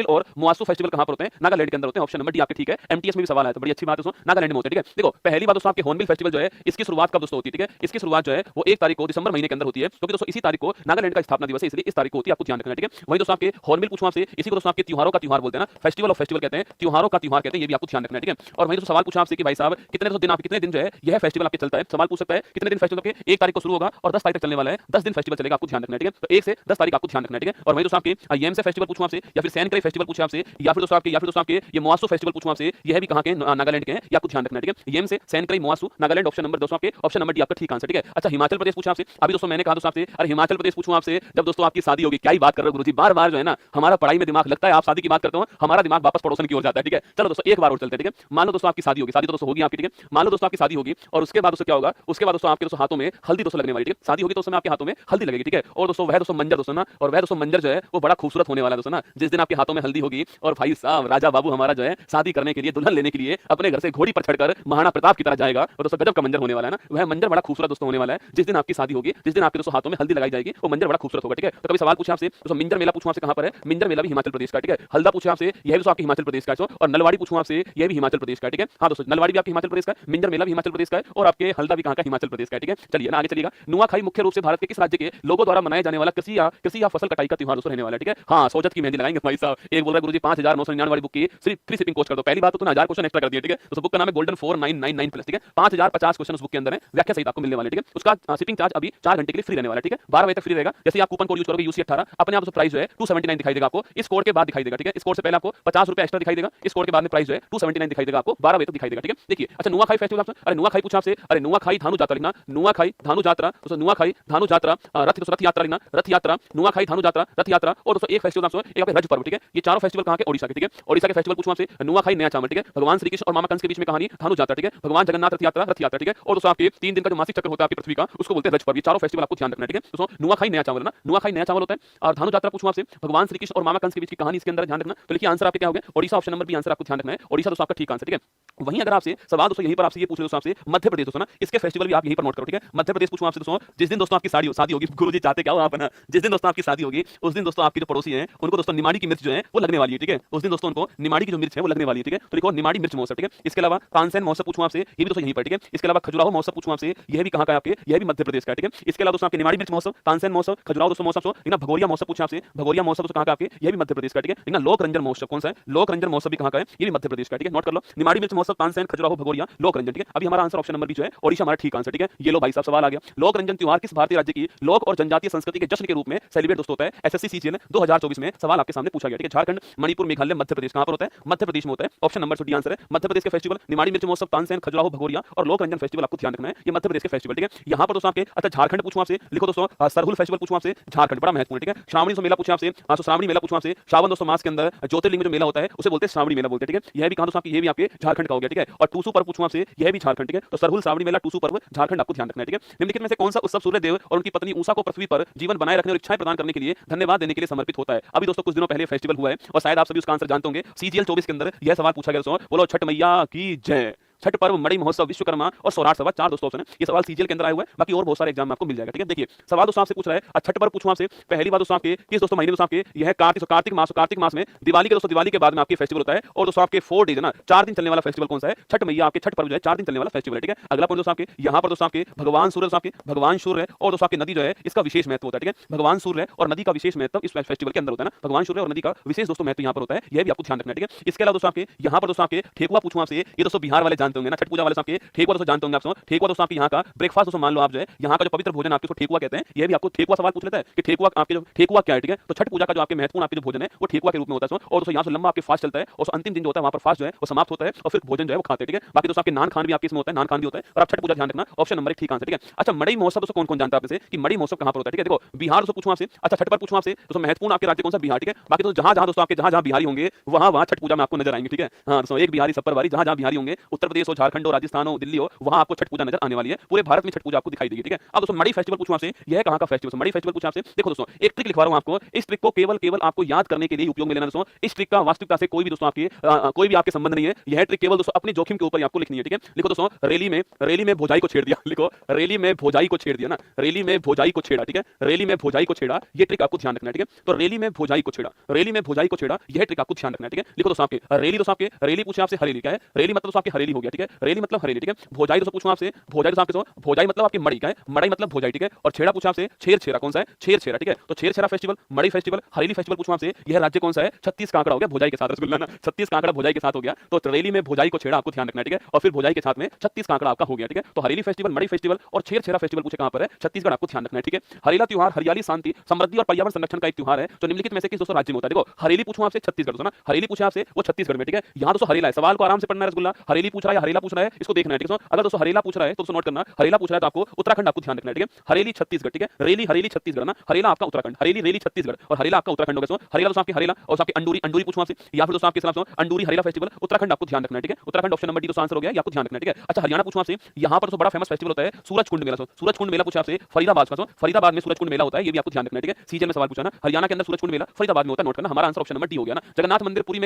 और मुआसू फेस्टिवल कहां पर होते हैं, नागालैंड के अंदर होते हैं, ऑप्शन नंबर डी आपके ठीक है। एमटीएस में भी सवाल आया तो बड़ी अच्छी बात है दोस्तों, नागालैंड में होते हैं, ठीक है। देखो पहली बात दोस्तों आपके हॉर्नबिल फेस्टिवल जो है इसकी शुरुआत कब दोस्तों होती है, ठीक है। इसकी शुरुआत जो है वो 1 तारीख को दिसंबर महीने के अंदर होती है, क्योंकि दोस्तों इसी तारीख को नागालैंड का स्थापना दिवस है, इसलिए इस तारीख को होती है, आपको ध्यान रखना है, ठीक है। वहीं दोस्तों आपके हॉर्नबिल पूछूं आपसे, इसी को दोस्तों आपके त्योहारों का त्योहार बोलते हैं ना, फेस्टिवल ऑफ फेस्टिवल कहते हैं, त्योहारों का त्योहार कहते हैं, ये भी आपको ध्यान रखना है, ठीक है। और वहीं दोस्तों सवाल पूछा आपसे कि भाई साहब कितने दिन जो है यह फेस्टिवल आपके चलता है, सवाल पूछ सकता है कितने दिन फेस्टिवल आपके 1 तारीख को शुरू होगा और 10 तारीख तक चलने वाला है, 10 दिन फेस्टिवल चलेगा, आपको ध्यान रखना है, ठीक है। तो 1 से 10 तारीख आपको ध्यान रखना है, ठीक है। और वहीं दोस्तों आपके येमसे फेस्टिवल पूछूं आपसे, या फिर सैनकरी फेस्टिवल पूछे आपसे, या फिर दोस्तों आपके ये मुआसू फेस्टिवल पूछूं आपसे, यह भी कहां के, नागालैंड के हैं, ये आपको ध्यान रखना है, ठीक है। येमसे, सैनकरी, मुआसू, नागालैंड, ऑप्शन नंबर दोस्तों आपके, ऑप्शन नंबर डी आपका ठीक आंसर, ठीक है। अच्छा हिमाचल प्रदेश पूछा आपसे, अभी दोस्तों मैंने कहा दोस्तों आपसे, अरे हिमाचल प्रदेश पूछूं आपसे, जब दोस्तों आपकी शादी होगी, क्या ही बात कर रहे हो गुरुजी, बार-बार जो है ना हमारा पढ़ाई में दिमाग लगता है, आप शादी की बात करते हो, हमारा दिमाग वापस पड़ोसन की ओर जाता है, ठीक है। चलो दोस्तों एक बार और चलते हैं, ठीक है। मान लो दोस्तों आपकी शादी होगी, शादी तो दोस्तों होगी आपकी, ठीक है। मान लो दोस्तों आपकी शादी होगी और उसके बाद दोस्तों क्या होगा, उसके बाद दोस्तों आपके दोस्तों हाथों में हल्दी दोस्तों लगने वाली, ठीक है। शादी होगी तो उस समय आपके हाथों में हल्दी लगेगी, ठीक है। और दोस्तों वह दोस्तों मंजर दोस्तों ना, और वह दोस्तों मंजर जो है वो बड़ा खूबसूरत होने वाला है दोस्तों ना, जिस दिन आपके हाथों में हल्दी होगी और भाई साहब राजा बाबू हमारा जो है शादी करने के लिए, दुल्हन लेने के लिए अपने घर से घोड़ी पर चढ़कर महाराणा प्रताप की तरह जाएगा, और दोस्तों गजब का मंजर होने वाला है ना, वह मंजर बड़ा खूबसूरत दोस्तों होने वाला है। जिस दिन आपकी शादी होगी, जिस दिन आपके दोस्तों हाथों में हल्दी लगाई जाएगी, वो मंजर बड़ा खूबसूरत होगा, ठीक है। तो कभी सवाल पूछा आपसे दोस्तों मिंजर मेला पूछूं आपसे कहां पर है, मिंजर मेला भी हिमाचल प्रदेश का, ठीक है। हल्दा पूछे आपसे, यह भी दोस्तों आपके हिमाचल प्रदेश का है। और नलवाड़ी पूछूं आपसे, यह भी हिमाचल प्रदेश का, ठीक है। हाँ दोस्तों, नलवाड़ी भी आपके हिमाचल प्रदेश का है, मिंजर मेला भी हिमाचल प्रदेश का है, और आपके हल्दा भी कहां का, हिमाचल प्रदेश का है, ठीक है। चलिए ना आगे चलिएगा। नुआखाई मुख्य रूप से भारत के किस राज्य के लोगों द्वारा मनाया जाने वाला कृषि या फसल कटाई का त्योहार दोस्तों रहने वाला है, ठीक है। हाँ, सोजत की मेहंदी लगाएंगे भाई साहब। एक बोल रहा है गुरुजी 5999 वाली बुक की सिर्फ फ्री शिपिंग कोस्ट कर दो। पहली बात तो तूने 1000 क्वेश्चन एक्स्ट्रा कर दिए, ठीक है। तो बुक का नाम है गोल्डन 4999 प्लस, ठीक है। 5050 क्वेश्चन उस बुक के अंदर है, व्याख्या सहित आपको मिलने वाले, ठीक है। उसका शिपिंग चार्ज अभी 4 घंटे के लिए फ्री रहने वाला है, ठीक है। 12 बजे तक फ्री रहेगा। जैसे आप कूपन कोड यूज करोगे UC18, अपने आप उसका प्राइस जो है 279 दिखाई देगा आपको। इस कोड के बाद दिखाई देगा, ठीक है। इस कोड से पहले आपको 50 रुपए एक्स्ट्रा दिखाई देगा, इस कोड के बाद में प्राइस जो है 279 दिखाई देगा आपको। 12 बजे तक दिखाई देगा, ठीक है। देखिए, अच्छा नुआखाई फेस्टिवल आपसे, अरे नुआखाई पूछा आपसे, अरे नुआखाई धानु जात्रा लिखना, नुआखाई धानु जात्रा, दोस्तों नुआखाई धानु जात्रा, रथ यात्रा लिखना, रथ यात्रा, नुआखाई धानु जात्रा, रथ यात्रा, और दोस्तों एक फेस्टिवल आपसे, एक रज पर्व, ठीक है। ये चारों फेस्टिवल कहां के, ओडिशा के, ठीक है। ओडिशा के फेस्टिवल पूछूं आपसे, नुआखाई नया चावल, ठीक है। भगवान श्री कृष्ण और मामा कंस के बीच में कहानी धानु जात्रा, ठीक है। भगवान जगन्नाथ रथ यात्रा, ठीक है। और दोस्तों आपके 3 दिन का जो मासिक चक्र होता है आपकी पृथ्वी का, उसको बोलते हैं रज पर्व। ये चारों फेस्टिवल आपको ध्यान रखना है, ठीक है। दोस्तों नुआखाई नया चावल है ना, नुआखाई नया चावल होता है। और धानु जात्रा पूछूं आपसे, भगवान श्री कृष्ण और मामा कंस के बीच की कहानी इसके अंदर ध्यान रखना। तो लिखिए आंसर आपके क्या हो गया, Odisha option number B answer आपको ध्यान रखना है। ओडिशा दोस्तों आपका ठीक आंसर, ठीक है। वहीं अगर आपसे सवाल दोस्तों यहीं पर आपसे ये पूछ ले दोस्तों आपसे मध्य प्रदेश दोस्तों ना, इसके फेस्टिवल भी आप यहीं पर नोट करो, ठीक है। मध्य प्रदेश पूछूं आपसे दोस्तों, जिस दिन दोस्तों आपकी शादी होगी, गुरुजी चाहते क्या हो आप ना, जिस दिन दोस्तों आपकी शादी होगी उस दिन दोस्तों आपके जो पड़ोसी हैं उनको दोस्तों निमाड़ी की मिर्च जो है वो लगने वाली है, ठीक है। उस दिन दोस्तों उनको निमाड़ी की जो मिर्च है वो लगने वाली है, ठीक है। तो लिखो निमाड़ी मिर्च महोत्सव, ठीक है। इसके अलावा तानसेन महोत्सव पूछूं आपसे, ये भी दोस्तों यहीं पर, ठीक है। इसके अलावा खजुराहो महोत्सव पूछूं आपसे, यह भी कहां का है आपके, यह भी मध्य प्रदेश का है, ठीक है। इसके अलावा दोस्तों आपके निमाड़ी मिर्च महोत्सव, तानसेन महोत्सव, खजुराहो दोस्तों महोत्सव, ना भगोरिया महोत्सव पूछा आपसे, भगोरिया महोत्सव दोस्तों कहां का आपके, यह भी मध्य प्रदेश का, ठीक है। ना लोक रंजन महोत्सव कौन सा है, लोक रंजन महोत्सव भी कहां का है, ये भी मध्य प्रदेश का, ठीक है। नोट कर लो, निमाड़ी मिर्च महोत्सव, तानसेन, खजुराहो, भगोरिया, लोक रंजन, ठीक है। अभी हमारा आंसर ऑप्शन नंबर बी जो है ओडिशा हमारा ठीक आंसर, ठीक है। ये लो भाई साहब सवाल आ गया, लोक रंजन त्योहार किस भारतीय राज्य की लोक और जनजातीय संस्कृति के जश्न के रूप में सेलिब्रेट दोस्तों होता है। एसएससी सीजीएल 2024 में सवाल आपके सामने पूछा गया, ठीक है। झारखंड, मणिपुर, मेघालय, मध्य प्रदेश कहां पर होता है, मध्य प्रदेश में होता है। ऑप्शन नंबर डी आंसर है मध्य प्रदेश के फेस्टिवल निमाड़ी मिर्च महोत्सव, तानसेन, खजुराहो, भगोरिया और लोक रंजन फेस्टिवल आपको ध्यान रखना है, ये मध्य प्रदेश के फेस्टिवल, ठीक है। यहां पर दोस्तों आपके अच्छा झारखंड पूछूं आपसे, लिखो दोस्तों सरहुल फेस्टिवल पूछूं आपसे, झारखंड बड़ा महत्वपूर्ण, ठीक है। श्रावणी मेला पूछूं आपसे, श्रावणी मेला पूछूं आपसे, श्रावण दोस्तों मास के अंदर ज्योतिर्लिंग में जो मेला होता है उसे बोलते हैं श्रावणी मेला बोलते हैं, ठीक है। यह भी कहां दोस्तों आपकी, ये भी आपके झारखंड का हो गया, ठीक है। और टूसू पर्व पूछूं आपसे, यह भी झारखंड, ठीक है। तो सरहुल, श्रावणी मेला, टूसू पर्व झारखंड आपको ध्यान रखना है, ठीक है। निम्नलिखित में से कौन सा उत्सव सूर्य देव और उनकी पत्नी उषा को पृथ्वी पर जीवन बनाए रखने और इच्छाएं प्रदान करने के लिए धन्यवाद देने के लिए समर्पित होता है। अभी दोस्तों कुछ दिनों पहले फेस्टिवल हुआ है और शायद आप सभी उसका आंसर जानते होंगे। सीजीएल 24 के अंदर यह सवाल पूछा गया दोस्तों, बोलो छठ मैया की जय। छठ पर्व, मड़ई महोत्सव, विश्वकर्मा और सौराठ सभा, 4 दोस्तों ऑप्शन है। ये सवाल सीजीएल के अंदर आया हुआ है, बाकी और बहुत सारे एग्जाम में आपको मिल जाएगा, ठीक है। देखिए सवाल दोस्तों आपसे पूछ रहा है छठ पर्व पूछूं आपसे, पहली बात दोस्तों आपके किस दोस्तों महीने दोस्तों आपके, यह कार्तिक मास में दिवाली के दोस्तों, दिवाली के बाद में आपके फेस्टिवल होता है। और दोस्तों आपके 4 डेज है ना, 4 दिन चलने वाला फेस्टिवल कौन सा है, छठ मैया आपके छठ पर्व जो है 4 दिन चलने वाला फेस्टिवल है, ठीक है। अगला पॉइंट दोस्तों आपके यहाँ पर दोस्तों आपके भगवान सूर्य दोस्तों आपके भगवान सूर्य और दोस्तों आपकी नदी जो है इसका विशेष महत्व होता है, ठीक है। भगवान सूर्य और नदी का विशेष महत्व इस फेस्टिवल के अंदर होता है ना, भगवान सूर्य और नदी का विशेष दोस्तों महत्व यहाँ पर होता है, यह भी आपको ध्यान रखना है, ठीक है। इसके अलावा दोस्तों आपके यहाँ पर दोस्तों आपके ठेकुआ पूछूं आपसे, ये दोस्तों बिहार वाले जानते होंगे ना, छठ पूजा वाले आपके ठेकुआ दोस्तों जानते होंगे आप। ठेकुआ दोस्तों आपके यहाँ का ब्रेकफास्ट दोस्तों मान लो आप जो है यहाँ का जो पवित्र भोजन आपके ठेकुआ कहते हैं, ये भी आपको ठेकुआ सवाल पूछ लेता है कि ठेकुआ आपके जो ठेकुआ क्या है, ठीक है। तो छठ पूजा का जो आपके महत्वपूर्ण आपके जो भोजन है वो ठेकुआ के रूप में होता है। और दोस्तों यहाँ से लंबा आपके फास्ट चलता है और अंतिम दिन जो होता है वहाँ पर फास्ट जो है वो समाप्त होता है और फिर भोजन जो है वो खाते हैं, ठीक है। बाकी दोस्तों आपके नान खान भी आपके इसमें होता है, नान खान भी होता है। और आप छठ पूजा ध्यान रखना, ऑप्शन नंबर 1 ठीक आंसर, ठीक है। अच्छा मड़ई महोत्सव दोस्तों कौन कौन जानता है आपसे कि मड़ई महोत्सव कहाँ पर होता है, ठीक है। देखो बिहार दोस्तों पूछूं आपसे, अच्छा छठ पर पूछूं आपसे दोस्तों महत्वपूर्ण आपके राज्य कौन सा, बिहार, ठीक है। बाकी दोस्तों जहाँ दोस्तों आपके जहाँ बिहारी होंगे वहाँ छठ पूजा में आपको नजर आएंगे, ठीक है। हाँ दोस्तों एक बिहारी सब पर वारी, जहाँ बिहारी होंगे, उत्तर प्रदेश हो, झारखंड हो, राजस्थान हो, दिल्ली हो, वहाँ आपको छठ पूजा नजर आने वाली है। पूरे भारत में छठ पूजा आपको दिखाई देगी, ठीक है। अब दोस्तों मड़ई फेस्टिवल पूछूं आपसे, यह कहां का फेस्टिवल, मड़ई फेस्टिवल पूछूं आपसे। देखो दोस्तों एक ट्रिक लिखवा रहा हूं आपको, इस ट्रिक को केवल आपको याद करने के लिए उपयोग में लेना दोस्तों। इस ट्रिक का वास्तविकता से कोई भी दोस्तों आपके कोई भी आपके संबंध नहीं है। यह ट्रिक केवल दोस्तों अपने जोखिम के ऊपर आपको लिखनी है, ठीक है। लिखो दोस्तों रैली में भोजाई को छेड़ दिया, लिखो रैली में भोजाई को छेड़ दिया ना, रैली में भोजाई को छेड़ा, ठीक है। रैली में भोजाई को छेड़ा, यह ट्रिक आपको ध्यान रखना है, ठीक है। तो रैली में भोजाई को छेड़ा, रैली में भोजाई को छेड़ा, यह ट्रिक आपको ध्यान रखना है, ठीक है। लिखो दोस्तों आपके रैली दोस्तों आपके रैली पूछे आपसे हरेली क्या है, रैली मतलब दोस्तों आपकी हरेली हो गया, ठीक है। रैली मतलब हरेली, ठीक है। भोजाई दोस्तों पूछूं आपसे, भोजाई दोस्तों आपके भोजाई मतलब आपकी मड़ई का है, मड़ई मतलब भोजाई, ठीक है। और छेड़ा पूछा आपसे, छेड़ा कौन सा है, छेड़ा, ठीक है। तो छेड़ा फेस्टिवल, मड़ई फेस्टिवल, हरेली फेस्टिवल पूछूं आपसे, यह राज्य कौन सा है, छत्तीस का आंकड़ा हो गया भोजाई के साथ, रसगुल्ला ना 36 का आंकड़ा भोजाई के साथ हो गया। तो रैली में भोजाई को छेड़ा आपको ध्यान रखना है, ठीक है। और फिर भोजाई के साथ में 36 का आंकड़ा आपका हो गया, ठीक है। तो हरेली फेस्टिवल, मड़ई फेस्टिवल और छेड़ा फेस्टिवल पूछे कहां पर है, छत्तीसगढ़, आपको ध्यान रखना है, ठीक है। हरेला त्योहार हरियाली, शांति, समृद्धि और पर्यावरण संरक्षण का एक त्योहार है जो निम्नलिखित में से किस दोस्तों राज्य में होता है। देखो हरेली पूछूं आपसे छत्तीसगढ़ दोस्तों ना, हरेली पूछे आपसे वो छत्तीसगढ़ में, ठीक है। यहां दोस्तों हरेला है, सवाल को आराम से पढ़ना है रसगुल्ला, हरेली पूछ रहा है हरेला पूछ रहा है, इसको देखना है, ठीक है। अगर दोस्तों हरेला पूछ रहा है तो दोस्तों नोट करना, हरेला पूछ रहा है तो आपको उत्तराखंड आपको ध्यान रखना है, ठीक है। हरेली छत्तीसगढ़, ठीक है। हरेली छत्तीसगढ़ ना, हरेला आपका उत्तराखंड, हरेली छत्तीसगढ़ और हरेला आपका उत्तराखंड होगा। हरेला दोस्तों आपकी हरेला और आपकी अंडूरी पूछूं आपसे, या फिर दोस्तों आपके सलाम अंडूरी हरेला फेस्टिवल उत्तराखंड आपको ध्यान रखना है, ठीक है। उत्तराखंड ऑप्शन नंबर डी दोस्तों आंसर हो गया, आपको ध्यान रखना है, ठीक है। अच्छा हरियाणा पूछूं आपसे, यहां पर तो बड़ा फेमस फेस्टिवल होता है सूरजकुंड मेला, सूरजकुंड मेला पूछा आपसे फरीदाबाद का, फरीदाबाद में सूरजकुंड मेला होता है, ये भी आपको ध्यान रखना है, ठीक है। सीजन में सवाल पूछा ना, हरियाणा के अंदर सूरजकुंड मेला फरीदाबाद में होता है, नोट करना। हमारा आंसर ऑप्शन नंबर डी हो गया ना। जगन्नाथ मंदिर पुरी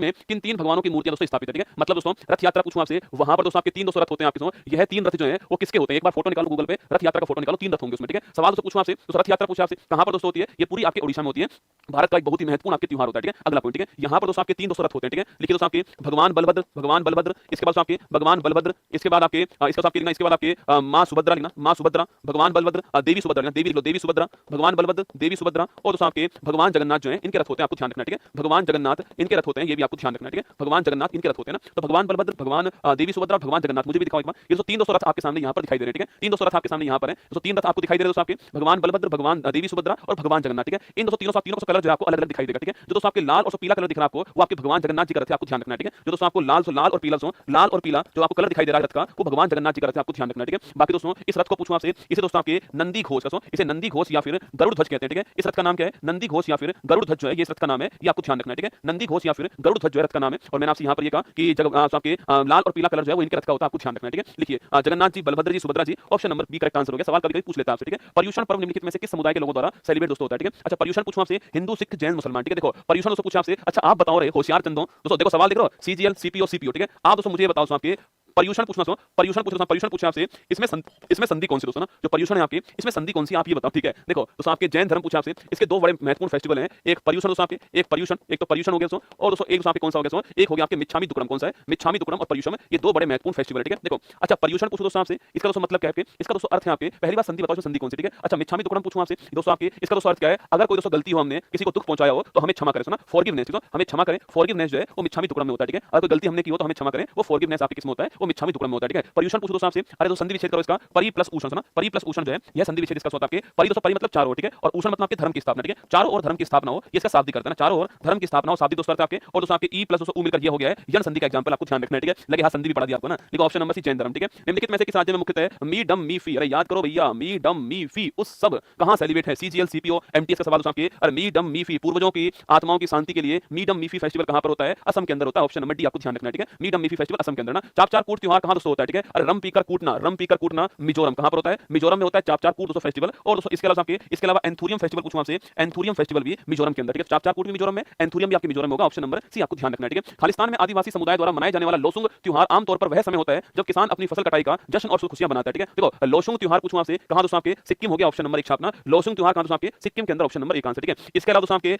में किन 3 भगवानों की मूर्तियां दोस्तों स्थापित है, ठीक है। मतलब दोस्तों रथ यात्रा पूछूं आपसे, से वहां पर दोस्तों आपके 3 दोस्तों रथ होते हैं आपके दोस्तों। यह 3 रथ जो है वो किसके होते हैं? एक बार फोटो निकालो गूगल पे, रथ यात्रा का फोटो निकालो, 3 रथ होंगे उसमें, ठीक है। सवाल दोस्तों पूछूं आपसे, तो रथ यात्रा पूछा आपसे कहां पर दोस्तों होती है? ये पूरी आपके ओडिशा में होती है। भारत का एक बहुत ही महत्वपूर्ण आपके त्योहार होता है, ठीक है। अगला पॉइंट, ठीक है। यहां पर दोस्तों आपके 3 दोस्तों रथ होते हैं, ठीक है। लिखिए दोस्तों आपके भगवान बलभद्र, भगवान बलभद्र, इसके बाद आपके भगवान बलभद्र, इसके बाद आपके इसके बाद आपके लिखना, इसके बाद आपके मां सुभद्रा लिखना, मां सुभद्रा, भगवान बलभद्र, देवी सुभद्रा लिखना, देवी लिख लो, देवी सुभद्रा, भगवान बलभद्र, देवी सुभद्रा, और दोस्तों आपके भगवान जगन्नाथ जो है इनके रथ होते हैं, आपको ध्यान रखना, ठीक है। भगवान जगन्नाथ इनके रथ होते हैं, ये भी आपको ध्यान रखना, ठीक है। भगवान जगन्नाथ इनके रथ होते हैं ना, तो भगवान बलभद्र, भगवान देवी सुभद्रा, भगवान जगन्नाथ, मुझे भी दिखाओ एक बार। ये तो 3 दोस्तों रथ आपके सामने यहाँ पर दिखाई दे रहे हैं, ठीक है। 3 दोस्तों रथ आपके सामने यहाँ पर है, तो 3 रथ आपको दिखाई दे रहे हैं दोस्तों आपके भगवान बलभद्र, भगवान देवी सुभद्रा और भगवान जगन्नाथ, ठीक है। इन दोस्तों तीनों का कलर जो है आपको अलग अलग दिखाई देगा, ठीक है। जो दोस्तों आपके लाल और पीला कलर दिख रहा है आपको, वो आपके भगवान जगन्नाथ जी का रथ है, आपको ध्यान रखना है, ठीक है। जो दोस्तों आपको लाल और पीला जो आपको कलर दिखाई दे रहा है रथ का, वो भगवान जगन्नाथ जी का रथ है, आपको ध्यान रखना है, ठीक है। बाकी दोस्तों इस रथ को पूछूं आपसे, इसे दोस्तों आपके नंदी घोष, इसे नंदी घोष या फिर गरुड़ ध्वज कहते हैं, ठीक है। इस रथ का नाम क्या है? नंदी घोष या फिर गरुड़ ध्वज जो है, ये इस रथ का नाम है, ये आपको ध्यान रखना है, ठीक है। नंदी घोष या फिर गरुड़ ध्वज जो है रथ का नाम है। और मैंने आपसे यहाँ पर ये कहा कि आपके लाल और पीला कलर जो है वो इनके रथ का होता है, आपको ध्यान रखना है, ठीक है। लिखिए Jagannath ji, Balbhadra ji, Subhadra ji, option number B correct answer हो गया। सवाल कभी पूछ लेता है आपसे, ठीक है। पर्युषण पर्व निम्नलिखित में से किस समुदाय के लोगों द्वारा सेलिब्रेट दोस्तों होता है, ठीक है। अच्छा पर्युषण पूछूं आपसे, हिंदू, सिख, जैन, मुसलमान, ठीक है। देखो पर्युषण दोस्तों पूछा आपसे, अच्छा आप बताओ रहे होशियार चंदो दोस्तों, देखो सवाल देख रहे हो, सीजीएल, सीपीओ, सीपीओ, ठीक है। आप दोस्तों मुझे बताओ आपके पर्युषण पूछना आपसे, इसमें संधि कौन सी दोस्तों ना, जो पर्युषण है आपके, इसमें संधि कौन सी आप ये बताओ, ठीक है। देखो दोस्तों आपके जैन धर्म पूछा आपसे, इसके 2 बड़े महत्वपूर्ण फेस्टिवल हैं, एक पर्युषण दोस्तों आपके, एक तो पर्युषण हो गया दोस्तों, और दोस्तों एक दोस्तों आपके कौन सा हो गया दोस्तों, एक हो गया आपके मिच्छामी दुक्कड़म, कौन सा है? मिच्छामी दुक्कड़म और पर्युषण, ये 2 बड़े महत्वपूर्ण फेस्टिवल है, ठीक है। देखो अच्छा पर्युषण पूछो दोस्तों आपसे, इसका दोस्तों मतलब क्या है? इसका दोस्तों अर्थ है आपके, पहली बात संधि बताओ, संधि कौन सी, ठीक है। अच्छा मिच्छामी दुक्कड़म पूछूं आपसे दोस्तों आपके, इसका दोस्तों अर्थ क्या है? अगर कोई दोस्तों गलती हो, हमने किसी को दुख पहुंचाया हो तो हमें क्षमा करें, सुना फॉरगिवनेस, तो हमें क्षमा करें, फॉरगिवनेस जो है वो मिच्छामी दुक्कड़म में होता है, ठीक है। अगर कोई गलती हमने की हो तो हमें क्षमा करें, वो फॉरगिवनेस आपके किसमें होता है? वो मिच्छामी दुक्कड़म में होता है, ठीक है। पर्युषण पूछो दोस्तों आपसे, अरे दोस्तों संधि विच्छेद करो इसका, परि प्लस उषण, सुना परि प्लस उषण जो है यह संधि विच्छेद इसका होता है आपके। परि दोस्तों परि मतलब चारों, ठीक है, और उषण मतलब आपके धर्म की स्थापना, ठीक है। चारों ओर धर्म की स्थापना हो, ये इसका शाब्दिक करता है ना, चारों ओर धर्म की स्थापना हो, शाब्दिक दोस्तों आपके। और दोस्तों आपके ई प्लस दोस्तों उ मिलकर ये हो गया है यन संधि का एग्जांपल, आपको ध्यान रखना है, ठीक है। लगे हां संधि भी पढ़ा दिया आपको ना। देखो ऑप्शन नंबर सी जैन धर्म, ठीक है। निम्नलिखित में से किस राज्य में मुख्यतः मी डम मी फी, अरे याद करो भैया, मी डम मी फी उस सब कहां सेलिब्रेट है? सीजीएल, सीपीओ, एमटीएस का सवाल दोस्तों आपके। अरे मी डम मी फी पूर्वजों की आत्माओं की शांति के लिए मी डम मी फी फेस्टिवल कहां पर होता है? असम के अंदर होता है, ऑप्शन नंबर डी आपको ध्यान रखना है, ठीक है। मी डम मी फी फेस्टिवल असम के अंदर ना। चाप चार कूट त्योहार कहां दोस्तों होता है, ठीक है। अरे रम पीकर कूटना मिजोरम कहां पर होता है? मिजोरम में होता है चाप चार कूट दोस्तों फेस्टिवल। और दोस्तों इसके अलावा एंथुरियम फेस्टिवल पूछूं आपसे, एंथुरियम फेस्टिवल भी मिजोरम के अंदर, ठीक है। चाप चार कूट भी मिजोरम में, एंथुरियम भी आपके मिजोरम में होगा, ऑप्शन नंबर सी आपको ध्यान रखना है, ठीक है। खालिस्तान में आदिवासी समुदाय द्वारा मनाए जाने वाला लोसुंग त्योहार आमतौर पर वह समय होता है जब किसान अपनी फसल कटाई का जश्न और खुशियां मनाता है, ठीक है। देखो लोसुंग त्योहार पूछूं आपसे कहां दोस्तों आपके? सिक्किम हो गया, ऑप्शन नंबर 1 छापना। लोसुंग त्योहार कहां दोस्तों आपके? सिक्किम के अंदर, ऑप्शन नंबर 1 आंसर, ठीक है। इसके अलावा दोस्तों आपके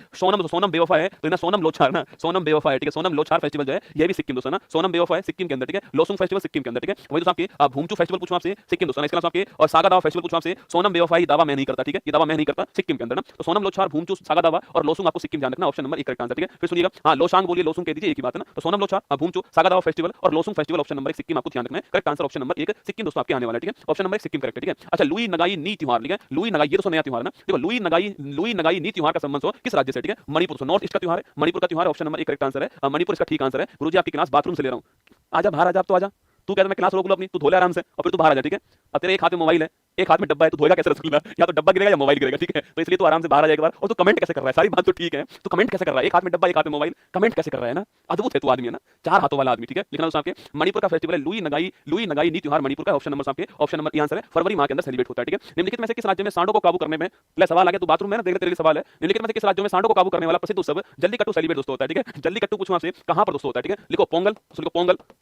सोनम बेवफा है, तो ना सोनम लोछार ना, सोनम बेवफा है, ठीक है। सोनम लोछार फेस्टिवल जो है ये भी सिक्किम दोस्तों ना, सोनम बेवफा है सिक्किम के अंदर, ठीक है। लोसुंग फेस्टिवल सिक्किम के अंदर, ठीक है। वही दोस्तों आपके भूमचू फेस्टिवल पूछूं आपसे, सिक्किम दोस्तों। इसके अलावा आपके और सागा दावा फेस्टिवल पूछूं आपसे, सोनम बेवफा दावा मैं नहीं करता, ठीक है। ये दावा मैं नहीं करता, सिक्किम के अंदर ना। तो सोनम लोछार, भूमचू, सागा दावा और लोसुंग आपको सिक्किम ध्यान रखना, ऑप्शन नंबर 1 करेक्ट आंसर, ठीक है। फिर सुनिएगा, हां लोसांग बोलिए, लोसुंग कह दीजिए, एक ही बात है ना। तो सोनम लोछार, भूमचू, सागा दावा फेस्टिवल और Losoong festival, option number 1 Sikkim आपको ध्यान रखना है। Correct answer option number 1 Sikkim दोस्तों आपके आने वाला है, ठीक है। ऑप्शन नंबर 1 सिक्किम करेक्ट है, ठीक है। अच्छा लुई नगाई नी त्योहार, ठीक है। लुई नगाई ये दोस्तों नया त्योहार है ना। देखो लुई नगाई नी त्योहार का संबंध हो किस राज्य से, ठीक है। मणिपुर से, नॉर्थ ईस्ट का त्योहार है, मणिपुर का त्योहार, ऑप्शन नंबर 1 करेक्ट आंसर है। मणिपुर इसका ठीक आंसर है। गुरुजी आपकी क्लास बाथरूम से ले रहा हूं, आजा बाहर, आजा, अब तो आजा। तू कहता मैं क्लास रोक लूं अपनी, तू धो ले आराम से और फिर तू बाहर आ जा, ठीक है। अब तेरे एक हाथ में मोबाइल है, एक हाथ में डब्बा है, तू धोएगा कैसे रसगुल्ला? या तो डब्बा गिरेगा या मोबाइल गिरेगा, ठीक है। तो इसलिए तू आराम से बाहर आ जाएगा बार। और तू कमेंट कैसे कर रहा है? सारी बात तो ठीक है, तू कमेंट कैसे कर रहा है? एक हाथ में डब्बा, एक हाथ में मोबाइल, कमेंट कैसे कर रहा है ना? अद्भुत है तू आदमी, है ना, 4 हाथों वाला आदमी, ठीक है। लिखना दोस्तों आपके मणिपुर का फेस्टिवल है लुई नगाई नी त्योहार, मणिपुर का, ऑप्शन नंबर आपके, ऑप्शन नंबर आंसर है। फरवरी माह के अंदर सेलिब्रेट होता है, ठीक है। निम्नलिखित में से किस राज्य में सांडों को काबू करने में, पहले सवाल आ गया, तू बाथरूम में ना, देख तेरे लिए सवाल है। निम्नलिखित में से किस राज्य में सांडों को काबू करने वाला प्रसिद्ध उत्सव जल्लीकट्टू सेलिब्रेट दोस्तों होता है, ठीक है। जल्लीकट्टू पूछूं आपसे कहां पर दोस्तों होता है, ठीक है। लिखो पोंगल, सुनो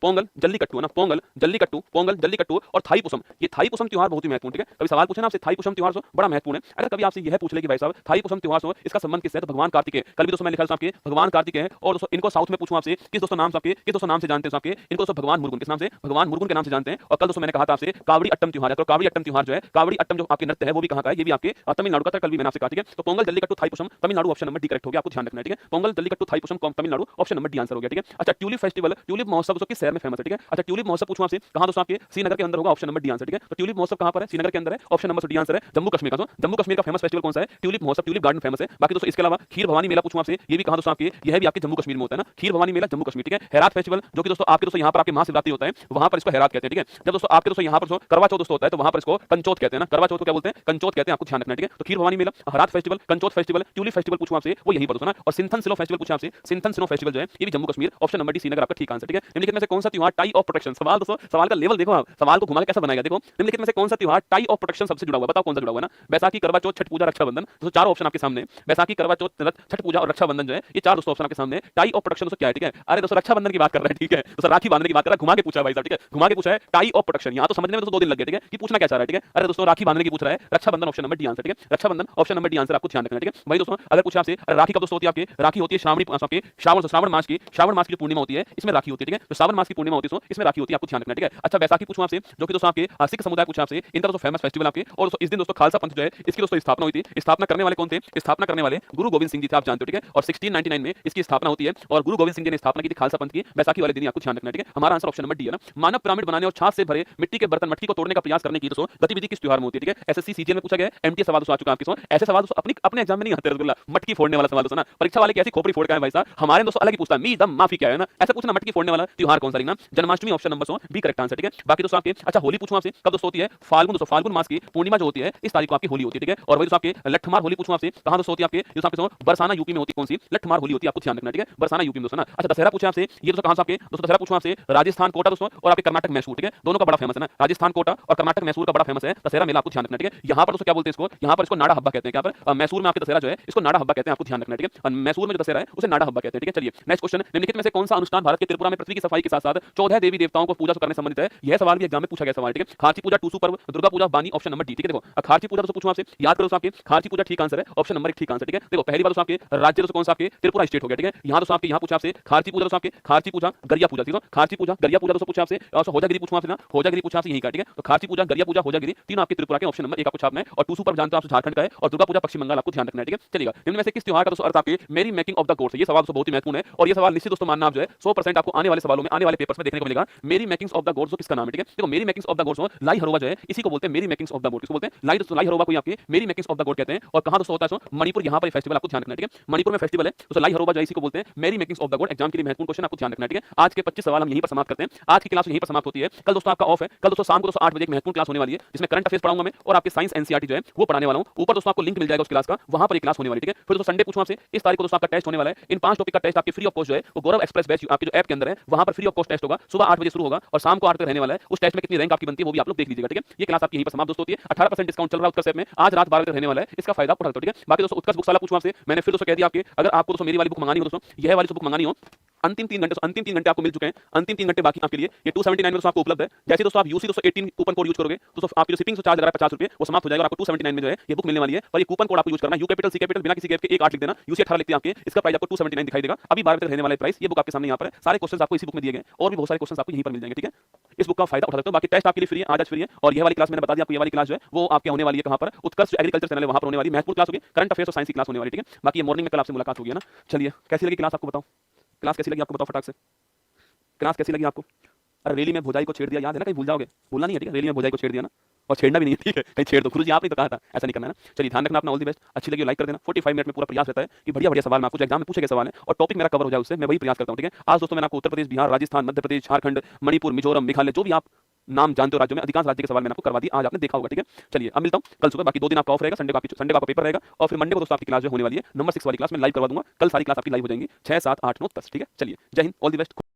पोंगल जल्लीकट्टू है ना, पोंगल जल्लीकट्टू और थाईपुसम। ये थाईपुसम त्योहार बहुत ही महत्वपूर्ण, ठीक है। कभी सवाल पूछे ना आपसे थाईपुसम त्योहार बड़ा महत्वपूर्ण है। अगर कभी आपसे यह पूछ ले कि भाई साहब थाईपुसम त्योहार से इसका संबंध किससे है, तो भगवान कार्तिकेय। कल भी दोस्तों मैं लिखा आपके भगवान कार्तिकेय है। और दोस्तों इनको साउथ में पूछूं आपसे किस दोस्तों नाम से, किस दोस्तों नाम से जानते हैं आपके? इनको दोस्तों भगवान मुरुगन, किस नाम से? भगवान मुरुगन के नाम से जानते हैं। और कल दोस्तों मैंने कहा था आपसे कावड़ी अट्टम त्योहार है, तो कावड़ी अट्टम त्योहार जो है, कावड़ी अट्टम जो आपके नृत्य है वो भी कहां का है? ये भी आपके तमिलनाडु का था, कल भी मैंने आपसे कहा, ठीक है। तो Pongal jallikattu Thaipusam Tamil Nadu, option number D correct हो गया, आपको ध्यान रखना है, ठीक है। Pongal jallikattu Thaipusam Tamil Nadu, option number D answer हो गया, ठीक है। अच्छा ट्यूलिप फेस्टिवल, ट्यूलिप महोत्सव दोस्तों किस शहर में फेमस है, ठीक है। अच्छा ट्यूलिप महोत्सव पूछूं आपसे कहां दोस्तों आपके? श्रीनगर के अंदर होगा, ऑप्शन नंबर डी आंसर, ठीक है। तो ट्यूलिप महोत्सव कहां पर है? श्रीनगर के अंदर है, ऑप्शन नंबर डी आंसर है। जम्मू कश्मीर का, जम्मू कश्मीर का फेमस फेस्टिवल कौन सा है? ट्यूलिप महोत्सव, ट्यूलिप गार्डन फेमस है। बाकी दोस्तों इसके अलावा खीर भवानी मेला पूछूं आपसे, ये भी कहां दोस्तों आपके? यह भी आपके जम्मू कश्मीर में होता है ना, खीर भवानी मेला जम्मू कश्मीर, ठीक है। हेरात फेस्टिवल जो कि दोस्तों आपके दोस्तों यहां पर आपके महाशिवरात्रि होता है, वहां पर इसको हेरात कहते हैं, ठीक है। जब दोस्तों आपके दोस्तों यहां पर करवा चौथ दोस्तों होता है, तो वहां पर इसको कंचौथ कहते हैं ना, करवा चौथ को क्या बोलते हैं? कंचौथ कहते हैं, आपको ध्यान रखना है, ठीक है। तो Kheer Bhawani Mela, Herath festival, Kanchoth festival, tulip festival पूछूं आपसे वो यहीं पर दोस्तों ना। और सिंथन सिलो फेस्टिवल पूछूं आपसे, सिंथन सिलो फेस्टिवल जो है ये भी Jammu Kashmir, option number D Srinagar आपका ठीक आंसर, ठीक है। निम्नलिखित में से कौन सा त्योहार टाई ऑफ प्रोटेक्शन, सवाल दोस्तों सवाल का लेवल देखो आप, सवाल को घुमा के कैसा बनाएगा, देखो निम्नलिखित में से कौन सा त्योहार टाई ऑफ प्रोटेक्शन सबसे जुड़ा हुआ है? बताओ कौन सा जुड़ा हुआ है ना? बैसाखी, करवा चौथ, छठ पूजा, रक्षाबंधन। दोस्तों चार ऑप्शन आपके सामने, बैसाखी, करवा चौथ, छठ पूजा और रक्षाबंधन जो है, ये चार दोस्तों ऑप्शन आपके सामने। टाई ऑफ प्रोटेक्शन दोस्तों क्या है? ठीक है, अरे दोस्तों रक्षाबंधन की बात कर रहे हैं, ठीक है दोस्तों, राखी बांधने की बात कर रहा है, घुमा के पूछा है भाई साहब, ठीक है, घुमा के पूछा है टाई ऑफ प्रोटेक्शन। यहाँ तो समझने में दोस्तों 2 दिन लग गए, ठीक है, कि पूछना क्या चाह रहा है, ठीक है, अरे दोस्तों राखी बांधने की पूछ रहा है, Rakshabandhan option number D answer, ठीक है, Rakshabandhan option number D answer आपको ध्यान रखना है, ठीक है भाई दोस्तों। अगर पूछा आपसे राखी कब दोस्तों होती है आपकी? राखी होती है श्रावण मास की जो पूर्णिमा होती है, इसमें राखी होती है, ठीक है, तो श्रावण मास की पूर्णिमा होती है, इसमें राखी होती है, आपको ध्यान रखना है, ठीक है। अच्छा बैसाखी पूछूं आपसे, जो कि दोस्तों आपके सिख समुदाय पूछा आपसे, इनका दोस्तों फेमस फेस्टिवल आपके, और दोस्तों इस दिन दोस्तों खालसा पंथ जो है इसकी दोस्तों स्थापना हुई थी। स्थापना करने वाले कौन थे? स्थापना करने वाले गुरु गोविंद सिंह जी थे, आप जानते हो, ठीक है, और 1699 में इसकी स्थापना होती है और गुरु गोविंद सिंह जी ने स्थापना की थी खालसा पंथ की बैसाखी वाले दिन, आपको ध्यान रखना है, ठीक है। हमारा आंसर ऑप्शन नंबर डी है ना। मानव पिरामिड बनाने और छाछ से भरे मिट्टी के बर्तन मटकी को तोड़ने का प्रयास करने की दोस्तों गतिविधि किस त्योहार में होती है? ठीक है, एसएससी सीजीएल में पूछा गया है, एमटीएस सवाल दोस्तों आ चुका है आपके सामने। ऐसे सवाल दोस्तों अपने एग्जाम में नहीं आते रसगुल्ला, मटकी फोड़ने वाला सवाल दोस्तों ना, परीक्षा वाले कैसी खोपड़ी फोड़ का है भाई साहब, हमारे दोस्तों अलग ही पूछता है, मी दम माफी क्या है ना, ऐसा पूछना मटकी फोड़ने वाला त्योहार कौन सा? ना Janmashtami option number 100 B correct answer, ठीक है। बाकी दोस्तों आपके अच्छा होली पूछूं आपसे, कब दोस्तों होती है? फाल्गुन दोस्तों, फाल्गुन मास की पूर्णिमा जो होती है इस तारीख को आपकी होली होती है, ठीक है। और वही दोस्तों आपके लठमार होली पूछूं आपसे, कहां दोस्तों होती है आपके? दोस्तों आपके बरसाना यूपी में होती है, कौन सी? लठमार होली होती है, आपको ध्यान रखना है, ठीक है, बरसाना यूपी में दोस्तों ना। अच्छा दशहरा पूछे आपसे, ये दोस्तों कहां से आपके? दोस्तों दशहरा पूछूं आपसे, राजस्थान कोटा दोस्तों और आपके कर्नाटक मैसूर, ठीक है, दोनों का बड़ा फेमस है ना, राजस्थान कोटा और कर्नाटक मैसूर का बड़ा फेमस है दशहरा मेला, आपको ध्यान रखना है, ठीक है। यहाँ पर दोस्तों क्या बोलते हैं इसको? यहाँ पर इसको नाड़ा हब्बा कहते हैं, क्या पर मैसूर में आपके दशहरा जो है इसको नाड़ा हब्बा कहते हैं, आपको ध्यान रखना है, ठीक है, और मैसूर में जो दशहरा है उसे नाड़ा हब्बा कहते हैं, ठीक है। चलिए नेक्स्ट क्वेश्चन, निम्नलिखित में से कौन सा अनुष्ठान भारत के त्रिपुरा में पृथ्वी की सफाई के साथ साथ 14 देवी देवताओं को पूजा करने से संबंधित है? यह सवाल भी एग्जाम में पूछा गया सवाल, ठीक है। खारची पूजा, टूसू पर्व, दुर्गा पूजा, बानी ऑप्शन नंबर डी, ठीक है। देखो खारची पूजा दोस्तों पूछूं आपसे, याद करो दोस्तों आपके खारची पूजा ठीक आंसर है, ऑप्शन नंबर 1 ठीक आंसर, ठीक है। देखो पहली बार दोस्तों आपके राज्य दोस्तों कौन सा? आपके त्रिपुरा स्टेट हो गया, ठीक है। यहाँ दोस्तों आपके यहाँ पूछा आपसे खारची पूजा दोस्तों आपके खारची पूजा गरिया पूजा, ठीक है, खारची पूजा गरिया पूजा दोस्तों पूछा आपसे, और होजागिरी पूछूं आपसे ना, होजागिरी पूछा आपसे यही का, ठीक है। तो खारची पूजा, गरिया पूजा, होजागिरी तीनों आपके त्रिपुरा के, ऑप्शन नंबर 1 आपको छापना है। और टूसू पर्व जानते हो आप झारखंड का है, और दुर्गा पूजा पश्चिम बंगाल, आपको ध्यान रखना है, ठीक है। चलिएगा निम्न में से किस त्योहार का दोस्तों अर्थ आपके मेरी मेकिंग ऑफ द गोड्स? ये सवाल दोस्तों बहुत ही महत्वपूर्ण है, और ये सवाल निश्चित दोस्तों मानना आप जो है 100% आपको आने वाले सवालों में, आने वाले पेपर्स में देखने को मिलेगा। मेरी मेकिंग्स ऑफ द गोड्स किसका नाम है? ठीक है, देखो मेरी मेकिंग्स ऑफ द गोड्स लाई हरोवा जो है इसी को बोलते हैं मेरी मेकिंग्स ऑफ द गोड, किसको बोलते हैं? लाई हरोवा को आपके मेरी मेकिंग्स ऑफ द गोड कहते हैं। और कहां दोस्तों होता है? मणिपुर, यहाँ पर फेस्टिवल, आपको ध्यान रखना है, ठीक है। मणिपुर में फेस्टिवल है दोस्तों, लाई हरोवा जो है इसी को बोलते हैं मेरी मेकिंग्स ऑफ द गोड। एग्जाम के लिए महत्वपूर्ण क्वेश्चन, आपको ध्यान रखना है, ठीक है। आज के 25 सवाल हम यहीं पर समाप्त करते हैं, आज की क्लास यहीं पर समाप्त होती है। कल दोस्तों आपका ऑफ है, कल दोस्तों शाम को दोस्तों 8 बजे एक महत्वपूर्ण क्लास होने वाली है, जिसमें करंट अफेयर्स पढ़ाऊंगा मैं, और आपके साइंस एनसीईआरटी जो है वो पढ़ाने वाला हूं। ऊपर दोस्तों आपको लिंक मिल जाएगा उस क्लास का, वहां पर एक क्लास होने वाली, ठीक है। फिर दोस्तों संडे पूछूं आपसे, इस तारीख को दोस्तों आपका टेस्ट होने वाला है। इन 5 टॉपिक का टेस्ट आपके फ्री ऑफ कॉस्ट जो है वो गौरव एक्सप्रेस बैच आपके जो ऐप के अंदर है वहां पर फ्री ऑफ कॉस्ट टेस्ट होगा। सुबह 8 बजे शुरू होगा और शाम को 8 तक रहने वाला है। उस टेस्ट में कितनी रैंक आपकी बनती है वो भी आप लोग देख लीजिएगा, ठीक है। ये क्लास आपकी यहीं पर समाप्त दोस्तों होती है। 18% डिस्काउंट चल रहा है उत्कर्ष ऐप में, आज रात 12 बजे तक रहने वाला है, इसका फायदा आप उठा सकते हो, ठीक है। बाकी दोस्तों उत्कर्ष बुक वाला पूछूं आपसे, मैंने फिर दोस्तों कह दिया आपके, अगर आपको दोस्तों मेरी वाली बुक मंगानी हो दोस्तों, यह वाली बुक मंगानी हो, अंतिम 3 घंटे आपको मिल चुके हैं, अंतिम 3 घंटे बाकी आपके लिए। ये 279 में दोस्तों आपको उपलब्ध है। जैसे दोस्तों आप यूसी दोस्तों 18 कूपन कोड यूज करोगे तो आपकी जो शिपिंग चार्ज लग रहा है 50 रुपए वो समाप्त हो जाएगा, और आपको 279 में जो है ये बुक मिलने वाली है। और ये कूपन कोड आपको यूज करना है, यू कैपिटल सी कैपिटल बिना किसी गैप के 1 8 लिख देना, यूसी 18 लिखते हैं आपके, इसका प्राइस आपको 279 दिखाई देगा। अभी 12 बजे तक रहने वाले प्राइस, ये बुक आपके सामने यहाँ पर है। सारे क्वेश्चन आपको इसी बुक में दिए गए, और भी बहुत सारे क्वेश्चन आपको यहीं पर मिल जाएंगे, ठीक है। इस बुक का फायदा उठा सकते हो। बाकी टेस्ट आपके लिए फ्री है, आज फ्री है। और ये वाली क्लास मैंने बता दिया आपको, ये वाली क्लास जो है वो आपके होने वाली है कहां पर? उत्कर्ष एग्रीकल्चर चैनल है, वहां पर होने वाली महत्वपूर्ण क्लास होगी, करंट अफेयर्स और साइंस की क्लास होने वाली, ठीक है। बाकी ये मॉर्निंग में कल आपसे मुलाकात होगी ना। चलिए कैसी लगी क्लास आपको बताओ, क्लास कैसी लगी आपको बताओ फटाक से, क्लास कैसी लगी आपको? अरे रैली में भुजाई को छेड़ दिया, याद है ना, कहीं भूल जाओगे, भूलना नहीं है, ठीक है। रैली में भुजाई को छेड़ दिया ना, और छेड़ना भी नहीं है, ठीक है, कहीं छेड़ दो, गुरुजी आपने तो कहा था ऐसा नहीं करना है ना। चलिए ध्यान रखना अपना, ऑल द बेस्ट। अच्छी लगी लाइक कर देना। 45 मिनट में पूरा प्रयास रहता है कि बढ़िया बढ़िया सवाल मैं आपको जो एग्जाम में पूछे गए सवाल है और टॉपिक मेरा कवर हो जाए, उससे मैं वही प्रयास करता हूं, ठीक है। आज दोस्तों मैंने आपको उत्तर प्रदेश, बिहार, राजस्थान, मध्य प्रदेश, झारखंड, मणिपुर, मिजोरम, मेघालय, जो भी आप नाम जानते हो राज्यों में, अधिकांश राज्य के सवाल मैंने आपको करवा दिया, आज आपने देखा होगा, ठीक है। चलिए अब मिलता हूं कल सुबह, बाकी 2 दिन आपका ऑफ रहेगा, संडे का पेपर रहेगा, और फिर मंडे को दोस्तों आपकी क्लास जो होने वाली है नंबर 6 वाली क्लास में लाइव करवा दूंगा। कल सारी क्लास आपकी लाइव हो जाएंगी 6 7 8 9 10, ठीक है। चलिए जय हिंद, ऑल द बेस्ट।